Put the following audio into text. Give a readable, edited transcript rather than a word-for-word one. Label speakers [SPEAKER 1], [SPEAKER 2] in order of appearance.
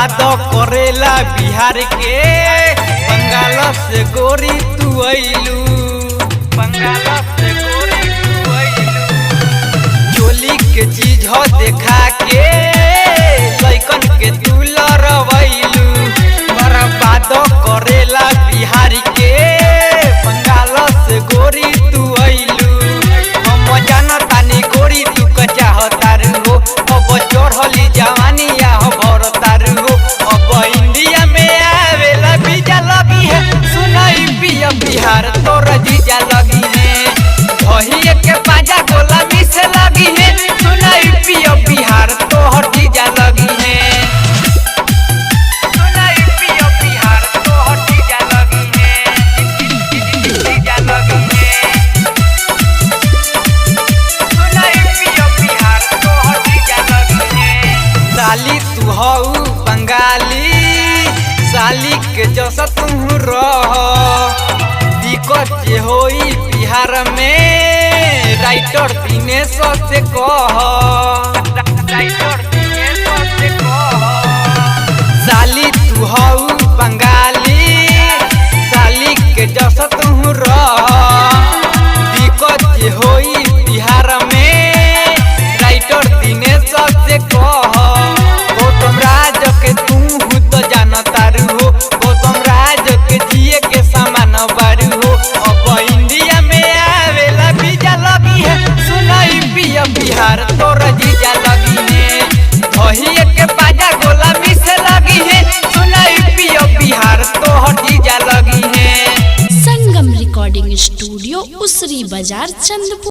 [SPEAKER 1] बर्बाद करेला बिहार के। बंगाल से गोरी तू अइलू, बंगाल से गोरी तू अइलू। चोली के चीज देखा के लइकन के तू लरवैलू। बर्बाद करेला बिहार के। बंगाल से गोरी तू अइलू। हम जानतानी गोरी तू चाहतारू हो। अब चढ़ली जवानी भरतारू हो। अब इंडिया में आवेला वीजा लगी है। सुनाई पिया बिहार तोर जीजा लगी है। वही के पाजा गोलामी से लगी है। सुनाई पिया बिहार तोहर जीजा लगी है। सुनाई पिया बिहार तोहर जीजा लगी है। जीजा लगी है। साली तू हऊ बंगाली, साली के जैसा तू रह। दिक्कत जे होई बिहार में राइटर दिनेश से कह। राइटर दिनेश से कह। साली तू हऊ बंगाली, साली के जैसा तू रह। दिक्कत जे होई बिहार में राइटर दिनेश से कह। गौतम राज के तू तो जानतारू हो। गौतम राज के जिए के सामान बारू हो। अब इंडिया में आवेला वीजा लगी है। सुनाई पिया बिहार तोर जीजा लगी है। वही के पाजा गोलामी से लगी है। सुनाई पिया बिहार तोहर जीजा लगी है।
[SPEAKER 2] संगम रिकॉर्डिंग स्टूडियो उसरी बाजार चंदपुर।